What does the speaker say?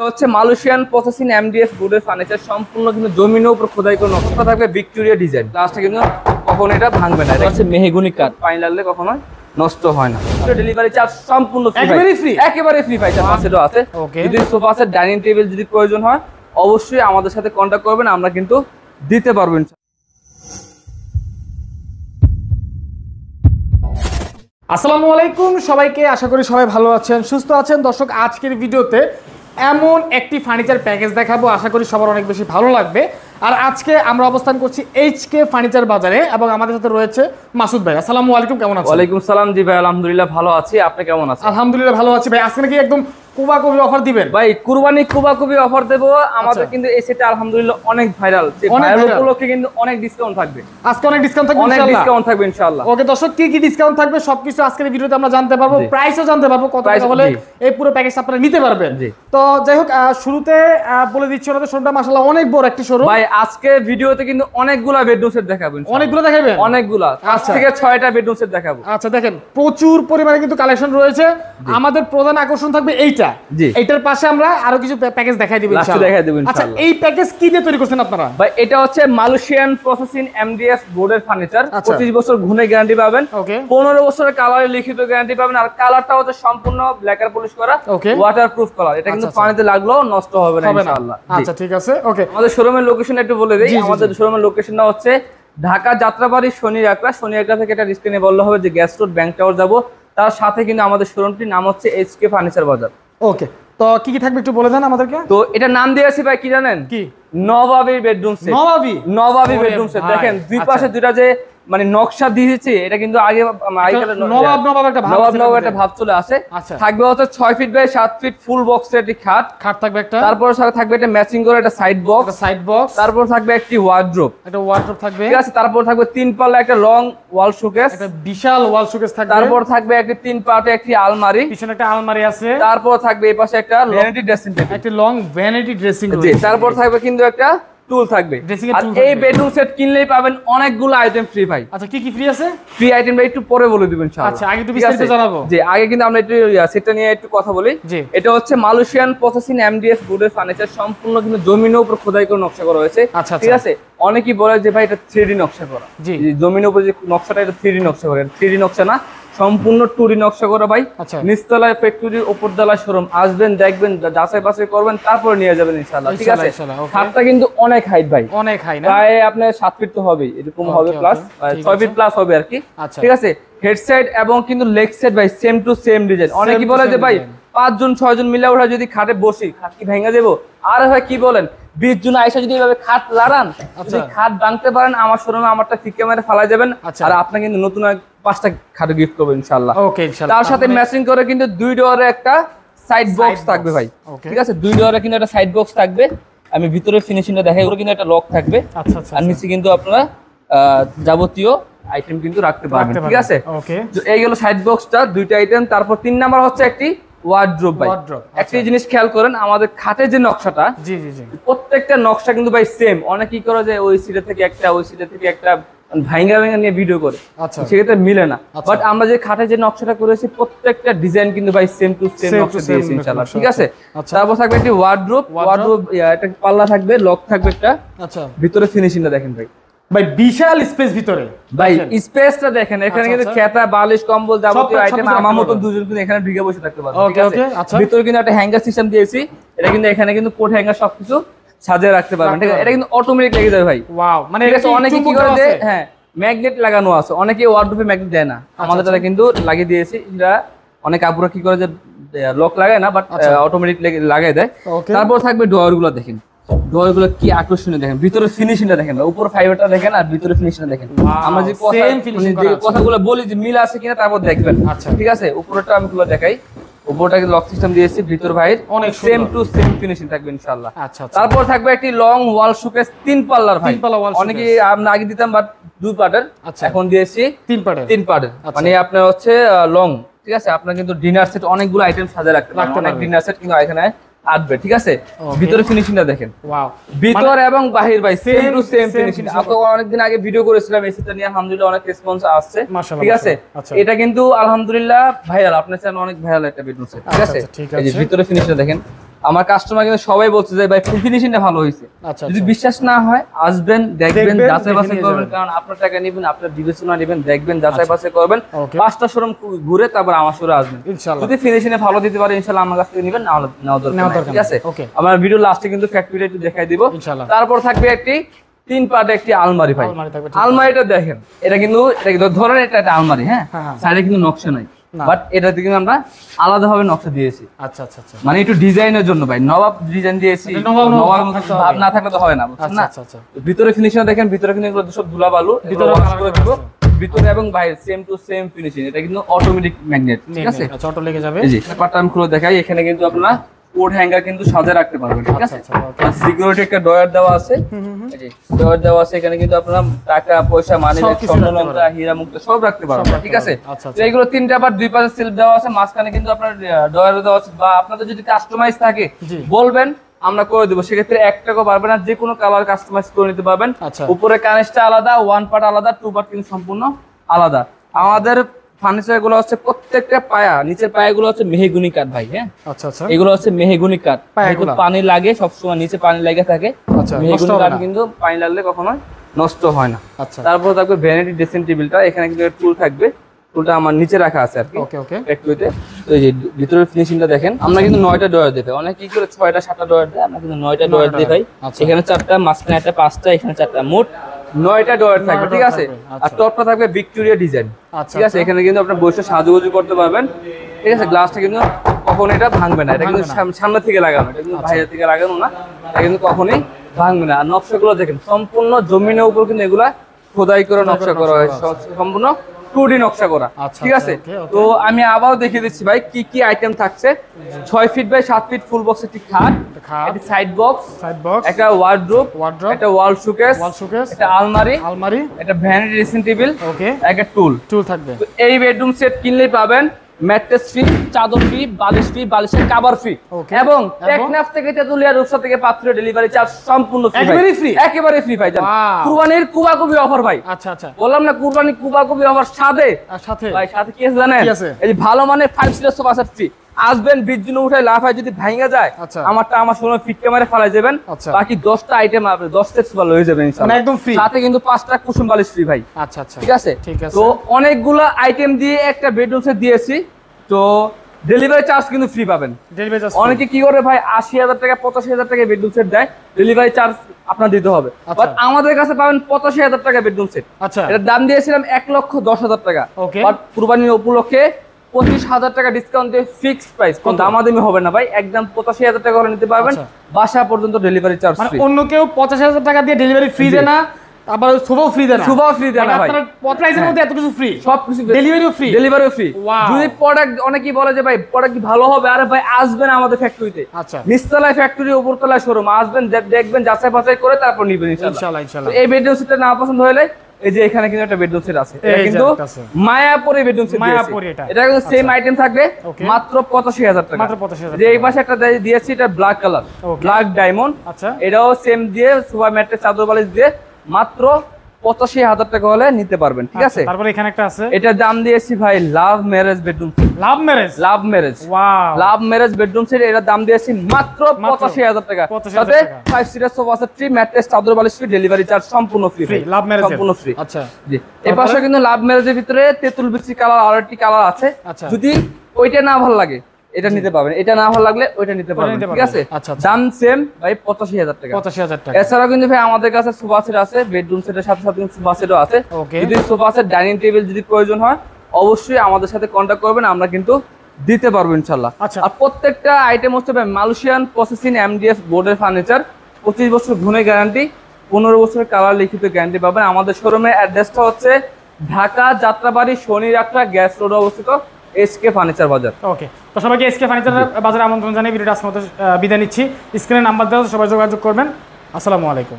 হচ্ছে Malaysian processing MDF বোর্ডের furniture সম্পূর্ণ কিন্তু জমিনের উপর খোদাই করে নকশা থাকবে ভিক্টোরিয়া ডিজাইন। লাস্টে কিন্তু কখনো এটা ভাঙবে না। এটা হচ্ছে মেহগনি কাঠ, পানি লাগলে কখনো নষ্ট হয় না। ডেলিভারি চার্জ সম্পূর্ণ ফ্রি, একেবারে ফ্রি পাইছে। পাশেও আছে, যদি সোফা সেট, ডাইনিং টেবিল যদি প্রয়োজন হয় অবশ্যই আমাদের সাথে কন্ট্যাক্ট করবেন, আমরা কিন্তু দিতে পারবো। আসসালামু আলাইকুম সবাইকে, আশা করি সবাই ভালো আছেন, সুস্থ আছেন। দর্শক, আজকের ভিডিওতে এমন একটি ফার্নিচার প্যাকেজ দেখাবো, আশা করি সবার অনেক বেশি ভালো লাগবে। আর আজকে আমরা অবস্থান করছি এইচকে ফার্নিচার বাজারে এবং আমাদের সাথে রয়েছে মাসুদ ভাই। আসসালামু আলাইকুম, কেমন আছেন? ওয়ালাইকুম সালাম। জি ভাই, আলহামদুলিল্লাহ ভালো আছি, আপনি কেমন আছেন? আলহামদুলিল্লাহ ভালো আছি ভাই। আজকে নাকি একদম কুবাকুবি অফার দিবেন ভাই? কুরবানি কুবাকুবি অফার দেব আমাদের। কিন্তু এই সেটটা আলহামদুলিল্লাহ অনেক ভাইরাল, ভাইরাল উপলক্ষে কিন্তু অনেক ডিসকাউন্ট থাকবে। আজকে অনেক ডিসকাউন্ট থাকবে, অনেক ডিসকাউন্ট থাকবে ইনশাআল্লাহ। ওকে দর্শক, কি কি ডিসকাউন্ট থাকবে সবকিছু আজকের ভিডিওতে আমরা জানতে পারবো, প্রাইসও জানতে পারবো, কত টাকা হলে এই পুরো প্যাকেজটা আপনারা নিতে পারবেন। তো যাই হোক, শুরুতে বলে দিচ্ছি ওনাদের শোরুমটা মাশাআল্লাহ অনেক বড় একটি শোরুম ভাই। আজকে ভিডিওতে কিন্তু অনেকগুলা বেডরুম সেট দেখাবো। অনেকগুলো দেখাবেন? অনেকগুলা, 5 থেকে 6টা বেডরুম সেট দেখাবো। আচ্ছা দেখেন, প্রচুর পরিমাণে কিন্তু কালেকশন রয়েছে। আমাদের প্রধান আকর্ষণ থাকবে এইটা, এইটার পাশে আমরা আরো কিছু প্যাকেজ দেখাই দিব ইনশাআল্লাহ। আচ্ছা, এই প্যাকেজ কি দিয়ে তৈরি করছেন আপনারা? ভাই এটা হচ্ছে মালয়েশিয়ান প্রসেসিং এমডিএফ বোর্ডের ফার্নিচার। 25 বছর ঘুণে গ্যারান্টি পাবেন, 15 বছরের কালারে লিখিত গ্যারান্টি পাবেন। আর কালারটা হচ্ছে সম্পূর্ণ ব্ল্যাক আর পলিশ করা, ওয়াটারপ্রুফ কালার। এটা কিন্তু পানিতে লাগলেও নষ্ট হবে না ইনশাআল্লাহ। আচ্ছা ঠিক আছে, ওকে। আমাদের শোরুমের লোকেশন একটু বলে দেই। আমাদের শোরুমের লোকেশনটা হচ্ছে ঢাকা যাত্রাবাড়ি শনি একরা থেকে একটা স্ক্রিনে বললে হবে যে গ্যাস রোড ব্যাংক টাওয়ার যাব, তার সাথে কিন্তু আমাদের শোরুমটির নাম হচ্ছে এইচকে ফার্নিচার বাজার। ওকে, তো কি কি থাকবে একটু বলে দেন আমাদেরকে। তো এটা নাম দিয়েছি ভাই, কি জানেন? কি? নবাবী বেডরুম সেট। নবাবী বেডরুম সেট। দেখেন দুই পাশে দুইটা যে মানে নকশা দিয়েছি, এটা কিন্তু আগে নবাব একটা ভাব চলে আসে। থাকবে হচ্ছে 6 ফিট বাই 7 ফিট ফুল বক্সের একটি খাট থাকবে একটা। তারপর সাথে থাকবে একটা ম্যাচিং করে একটা সাইড বক্স। তারপর থাকবে একটি ওয়ার্ড্রোব থাকবে, ঠিক আছে। তারপর থাকবে 3 পাল্লা একটা লং ওয়াল শোকেস, একটা বিশাল ওয়াল শোকেস থাকবে। তারপর থাকবে একটা 3 পার্টে একটি আলমারি, পিছনে একটা আলমারি আছে। তারপর থাকবে এই পাশে একটা ভ্যানিটি ড্রেসিং টেবিল, একটা লং ভ্যানিটি ড্রেসিং টেবিল। তারপর থাকবে কিন্তু একটা টুল থাকবে। আর এই বেডরুম সেট কিনলেই পাবেন অনেকগুলো আইটেম ফ্রি ভাই। আচ্ছা, কি কি ফ্রি আছে? ফ্রি আইটেম ভাই একটু পরে বলে দিবেন ইনশাআল্লাহ। আচ্ছা, আগে একটু বিস্তারিত জানাবো। জি, আগে কিন্তু আমরা একটু সেটটা নিয়ে একটু কথা বলি। এটা হচ্ছে মালয়েশিয়ান প্রসেসিং এমডিএফ বোর্ডের ফার্নিচার, সম্পূর্ণ কিন্তু জমিনের উপর খোদাই করে নকশা করা হয়েছে, ঠিক আছে। অনেকেই বলে যে ভাই এটা 3D নকশা করা। জি, জমিনের উপর যে নকশাটা, এটা 3D নকশা করা। 3D নকশা না, সম্পূর্ণ 2D নকশা করা ভাই। নিচতলায় ফ্যাক্টরি, উপরতলায় শোরুম। আসবেন, দেখবেন, যাচাই বাছাই করবেন, তারপরে নিয়ে যাবেন ইনশাআল্লাহ, ঠিক আছে। খাটটা কিন্তু অনেক হাইট ভাই, অনেক হাই না, প্রায় আপনার 7 ফিট তো হবে, এরকম হবে, প্লাস 6 ফিট প্লাস হবে আর কি, ঠিক আছে। হেড সাইড এবং কিন্তু লেগ সাইড ভাই সেম টু সেম ডিজাইন। অনেকেই বলে যে ভাই 5 জন 6 জন মিলে ওরা যদি খাটে বসি, খাট কি ভেঙে দেবো? আরে ভাই কি বলেন, 20 জন আয়সা যদি এভাবে খাট লাড়ান, যদি খাট ভাঙতে পারেন, আমার শোরুমে আমারটা ঠিক ক্যামেরা ফালাই যাবেন। আর আপনাকে কিন্তু নতুন 5টা খাট গিফট করবো ইনশাআল্লাহ। ওকে ইনশাআল্লাহ। তার সাথে ম্যাচিং করে কিন্তু 2 ডোরে একটা সাইড বক্স থাকবে ভাই, ঠিক আছে। 2 ডোরে কিন্তু একটা সাইড বক্স থাকবে। আমি ভিতরে ফিনিশিংটা দেখাই। ওর কিন্তু একটা লক থাকবে। আচ্ছা আচ্ছা। আর নিচে কিন্তু আপনারা যাবতীয় আইটেম কিন্তু রাখতে পারবেন, ঠিক আছে। ওকে, তো এই গেল সাইড বক্সটা, 2টা আইটেম। তারপর 3 নাম্বার হচ্ছে একটি ওয়ার্ড্রোব ভাই। একটা জিনিস খেয়াল করেন, আমাদের খাটের যে নকশাটা, জি জি জি, প্রত্যেকটা নকশা কিন্তু ভাই সেম। অনেকেই করে যে ওই সিটে থেকে একটা, ওই সিটে থেকে একটা ভাঙ্গা ভাঙ্গা নিয়ে ভিডিও করে, সেক্ষেত্রে মিলে না। বাট আমরা যে খাটে যে নকশাটা করেছি, প্রত্যেকটা ডিজাইন কিন্তু ভাই সেম টু সেম নকশা দিয়েছি ইনশাআল্লাহ, ঠিক আছে। তারপর থাকবে একটি ওয়ার্ড্রোব, একটা পাল্লা থাকবে, লক থাকবে একটা। আচ্ছা, ভিতরে ফিনিশিংটা দেখেন ভাই, ভাই বিশাল স্পেস ভিতরে। ভাই স্পেসটা দেখেন, এখানে কিন্তু খেতা, বালিশ, কম্বল, যাবতীয় আইটেম আমার মতো দুজন কিন্তু এখানে ঢুকে বসে থাকতে পারবে, ঠিক আছে। ভিতরে কিন্তু একটা হ্যাঙ্গার সিস্টেম দিয়েছি। এটা কিন্তু এখানে কিন্তু কোট হ্যাঙ্গার সবকিছু সাজিয়ে রাখতে পারবেন, ঠিক আছে। এটা কিন্তু অটোমেটিক লেগে যাবে ভাই। ওয়াও, মানে অনেকে কি করে যে হ্যাঁ ম্যাগনেট লাগানো আছে, অনেকে ওয়ার্ডরোবে ম্যাগনেট দেয় না, আমাদের তারা কিন্তু লাগিয়ে দিয়েছি। এটা অনেক আপুরা কি করে যে লক লাগায় না, বাট অটোমেটিক লাগাই দেয়। তারপর থাকবে ডোর গুলো, দেখেন ডোর গুলো কি আকর্ষণীয়, দেখেন ভিতরে ফিনিশিংটা দেখেন, উপর ফাইবারটা দেখেন আর ভিতরে ফিনিশিংটা দেখেন। আমরা যে কথাগুলো বলি যে মিল আছে কিনা তারপর দেখবেন, ঠিক আছে। উপরটা আমি গুলো দেখাই, উপরটাকে লক সিস্টেম দিয়েছি, ভিতর বাইরে অনেক সেম টু সেম ফিনিশিং থাকবে ইনশাআল্লাহ। আচ্ছা, তারপর থাকবে একটি লং ওয়াল শোকেস 3 পাল্লার ভাই। অনেকে আমরা আগে দিতাম বাট 2 পার্টের, এখন দিয়েছি 3 পার্টের। মানে আপনার হচ্ছে লং, ঠিক আছে। আপনার কিন্তু ডিনার সেট অনেকগুলো আইটেম সাজিয়ে রাখতে পারবেন, অনেক ডিনার সেট কিন্তু এখানে আসবে, ঠিক আছে। ভিতরে ফিনিশিংটা দেখেন, ওয়াও, ভিতর এবং বাহির ভাই সেম টু সেম ফিনিশিং। আপনারা অনেকদিন আগে ভিডিও করেছিলাম এসিটা নিয়ে, আলহামদুলিল্লাহ অনেক রেসপন্স আসছে, ঠিক আছে। এটা কিন্তু আলহামদুলিল্লাহ ভাইরাল, আপনার চ্যানেল অনেক ভাইরাল একটা বেডরুম সেট, ঠিক আছে। এই যে ভিতরে ফিনিশিংটা দেখেন, আমার কাস্টমার কিন্তু সবাই বলছে যে ভাই ফুল ফিনিশিংটা ভালো হয়েছে। আচ্ছা, যদি বিশ্বাস না হয় আসবেন, দেখবেন, যাচাই বাছাই করবেন, কারণ আপনার টাকা নেবেন, আপনার বিবেচনা নেবেন, দেখবেন, যাচাই বাছাই করবেন, 5টা শোরুম ঘুরে তারপর আমার শোরুমে আসবেন। ইনশাআল্লাহ যদি ফিনিশিং ভালো দিতে পারে ইনশাআল্লাহ আমার কাছ থেকে নেবেন, না হলে নেওয়া দরকার, ঠিক আছে? আমার ভিডিও লাস্টে কিন্তু ফ্যাক্টরিটা একটু দেখাই দিব ইনশাআল্লাহ। তারপর থাকবে একটি 3 পার্টের একটি আলমারি ভাই। আলমারিটা দেখেন, এটা কিন্তু ধরেন এটা একটা আলমারি, হ্যাঁ, সাইডে কিন্তু নকশা নাই, বাট এটাতে কিন্তু আমরা আলাদাভাবে নকশা দিয়েছি। আচ্ছা আচ্ছা আচ্ছা, মানে একটু ডিজাইনের জন্য ভাই, নবাব ডিজাইন দিয়েছি। নবাব ভাব না থাকলে তো হয় না, বুঝছেন না? ভিতরে ফিনিশিং দেখেন, ভিতরে কিন্তু এগুলো সব ধুলা বালু, ভিতরে ওয়াশ করে দেব ভিতরে এবং বাইরে সেম টু সেম ফিনিশিং। এটা কিন্তু অটোমেটিক ম্যাগনেট, ঠিক আছে? আচ্ছা, অটো লেগে যাবে। এই যে ব্যাপারটা আমি খুলে দেখাই। এখানে কিন্তু আপনারা কোড হ্যাঙ্গার কিন্তু সাজিয়ে রাখতে পারবেন, ঠিক আছে? আর সিকিউরিটি একটা ডয়ার দেওয়া আছে, এই যে ডয়ার দেওয়া আছে। এখানে কিন্তু আপনারা টাকা পয়সা, মানি ব্যাগ, স্বর্ণলঙ্কা, হীরা মুক্তা সব রাখতে পারবেন, ঠিক আছে? তো এইগুলো 3টা আবার 2 পাশে সিল দেওয়া আছে, মাঝখানে কিন্তু আপনার ডয়ার দেওয়া আছে। বা আপনাদের যদি কাস্টমাইজ থাকে বলবেন, আমরা করে দেবো। সেক্ষেত্রে 1 টাকাও পারবে না, যে কোনো কালার কাস্টমাইজ করে নিতে পারবেন। উপরে কানেসটা আলাদা, 1 পার্ট আলাদা, 2 পার্ট কিন্তু সম্পূর্ণ আলাদা। আমাদের ফার্নিচার গুলো হচ্ছে প্রত্যেকটা পায়া, নিচের পায়াগুলো হচ্ছে মেহগুনি কাঠ ভাই, হ্যাঁ। আচ্ছা আচ্ছা, এগুলো হচ্ছে মেহগুনি কাঠ। পানি লাগে সবসময়, নিচে পানি লেগে থাকে। মেহগুনি কাঠ কিন্তু পানি লাগলে কখনো নষ্ট হয় না। আচ্ছা, তারপর থাকবে ভ্যানিটি ড্রেসিং টেবিলটা। এখানে কিন্তু টুল থাকবে, টুলটা আমার নিচে রাখা আছে আর কি। ওকে ওকে, ফ্যাক্টরিতে। তো এই যে ভিতরের ফিনিশিংটা দেখেন, আমরা কিন্তু 9টা ডয়ার দিই। অনেক কি করে 6টা 7টা ডয়ার দেয়, আমরা কিন্তু 9টা ডয়ার দিই ভাই। এখানে 4টা, মাঝখানে একটা, 5টা, এখানে 4টা, মোট 9টা ডয়ার থাকবে, ঠিক আছে? আর টপটা থাকবে ভিক্টোরিয়া ডিজাইন, ঠিক আছে? এখানে কিন্তু আপনি বসে সাজুগুজু করতে পারবেন, ঠিক আছে? গ্লাসটা কিন্তু কখনো এটা ভাঙবে না, এটা কিন্তু সামনে থেকে লাগানো, এটা কিন্তু বাইরে থেকে লাগানো না, এটা কিন্তু কখনোই ভাঙবে না। আর নকশাগুলো দেখেন, সম্পূর্ণ জমিনের উপর কিন্তু এগুলা খোদাই করে নকশা করা হয়, সম্পূর্ণ 2D নকশা করা, ঠিক আছে? তো আমি আবারও দেখিয়ে দিচ্ছি ভাই কি কি আইটেম থাকছে। 6 feet by 7 feet full box একটি খাট, একটি সাইড বক্স, একটা ওয়ার্ডরোব, একটা ওয়াল শোকেস, একটা আলমারি, একটা ভ্যানিটি ড্রেসিং টেবিল, একটা টুল থাকবে। তো এই বেডরুম সেট কিনলেই পাবেন ম্যাট্রেস ফ্রি, চাদর ফ্রি, বালিশ ফ্রি, বালিশের কভার ফ্রি, এবং টেকনাফ থেকে তেতুলিয়া রূপসা থেকে পাত্র ডেলিভারি চার্জ সম্পূর্ণ ফ্রি, একেবারে ফ্রি ভাই। জান কুরবানির কুবাকুবি অফার ভাই। আচ্ছা আচ্ছা, বললাম না কুরবানি কুবাকুবি অফার, সাথে ভাই সাথে কি আছে জানেন? এই যে ভালো মানের 5 সিটার সোফা সেট ফ্রি। আসবেন, 20 জন উঠায় লাফায় যদি ভাঙা যায়, আমারটা আমার সময় ফিট ক্যামেরা ফালাই যাবেন, বাকি 10টা আইটেম আপনি 10 সেট সোফা লয়ে যাবেন ইনশাআল্লাহ, একদম ফ্রি। সাথে কিন্তু 5টা কুশন বালিশ ফ্রি ভাই। আচ্ছা আচ্ছা, ঠিক আছে? তো অনেকগুলো আইটেম দিয়ে একটা বেডরুম সেট দিয়েছি, তো ডেলিভারি চার্জ কিন্তু ফ্রি পাবেন। অনেকে কি করে ভাই 80,000 টাকা 85,000 টাকা বেডরুম সেট দেয়, ডেলিভারি চার্জ আপনার দিতে হবে। বাট আমাদের কাছে পাবেন 85,000 টাকা বেডরুম সেট। আচ্ছা, এটার দাম দিয়েছিলাম 1,10,000 টাকা, বাট কুরবানির উপলক্ষে 25,000 টাকা ডিসকাউন্ট দিয়ে ফিক্সড প্রাইস, কোন দামাদামি হবে না ভাই, একদম 85,000 টাকা করে নিতে পারবেন, বাসা পর্যন্ত ডেলিভারি চার্জ ফ্রি। অন্য কেউ 85,000 টাকা দিয়ে ডেলিভারি ফ্রি দেয় না, আবার সোফাও ফ্রি দেন, সোফাও ফ্রি দেন ভাই। আপনার প্রাইসের মধ্যে এত কিছু ফ্রি, সব কিছু ডেলিভারিও ফ্রি, ডেলিভারিও ফ্রি। যদি প্রোডাক্ট অনেকেই বলে যে ভাই প্রোডাক্ট কি ভালো হবে, আরে ভাই আসবেন আমাদের ফ্যাক্টরিতে। আচ্ছা, নিচতলায় ফ্যাক্টরি, উপরতলায় শোরুম, আসবেন, দেখবেন, যাচাই বাছাই করে তারপর নিবেন ইনশাআল্লাহ ইনশাআল্লাহ। এই বেডরুম সেটটা না পছন্দ হলে এই যে এখানে কিন্তু একটা বেডরুম সেট আছে, এটা কিন্তু মায়াপুরি বেডরুম সেট, মায়াপুরি। এটা কিন্তু সেম আইটেম থাকবে, মাত্র 85,000 টাকা, মাত্র 85,000। যে এই পাশে একটা দিয়েছি, এটা ব্ল্যাক কালার, ব্ল্যাক ডায়মন্ড। আচ্ছা, এটাও সেম দিয়ে সোফা ম্যাট্রেস চাদর বালিশ দিয়ে মাত্র 85,000 টাকা হলে নিতে পারবেন, ঠিক আছে? তারপর এখানে একটা আছে, এটার দাম দিয়েছি ভাই love marriage bedroom set, love marriage, wow, love marriage bedroom set. এটার দাম দিয়েছি মাত্র 85,000 টাকা, সাথে 5 seater sofa set free, mattress চাদর বালিশ ফ্রি, ডেলিভারি চার্জ সম্পূর্ণ ফ্রি, লাভ ম্যারেজ সম্পূর্ণ ফ্রি। আচ্ছা, জি। এই পাশে কিন্তু লাভ ম্যারেজের ভিতরে তেঁতুল বিচি কালার আর একটি কালার আছে, যদি ওইটা না ভালো লাগে এটা নিতে পারবেন, এটা না ভালো লাগলে ওইটা নিতে পারবেন, ঠিক আছে? দাম সেম ভাই 85,000 টাকা, 85,000 টাকা। এছাড়াও কিন্তু ভাই আমাদের কাছে সোফা সেট আছে, বেডরুম সেটের সাথে সাথে সোফা সেটও আছে। যদি সোফা সেট, ডাইনিং টেবিল যদি প্রয়োজন হয় অবশ্যই আমাদের সাথে কন্টাক্ট করবেন, আমরা কিন্তু দিতে পারবো ইনশাআল্লাহ। আর প্রত্যেকটা আইটেম হচ্ছে ভাই মালয়েশিয়ান প্রসেসিং MDF বোর্ডের ফার্নিচার, 25 বছর গুণে গ্যারান্টি, 15 বছরের কালার লিখিত গ্যারান্টি পাবেন। আমাদের শোরুমের অ্যাড্রেসটা হচ্ছে ঢাকা যাত্রাবাড়ি শনিরাখড়া গ্যাস রোড অবস্থিত, SK ফার্নিচার বাজার। ওকে, তো সবাইকে SK ফার্নিচার বাজারে আমন্ত্রণ জানিয়ে ভিডিওটা আজকের মতো বিদায় নিচ্ছি। স্ক্রিনে নাম্বার দেওয়া, সবাই যোগাযোগ করবেন। আসসালামু আলাইকুম।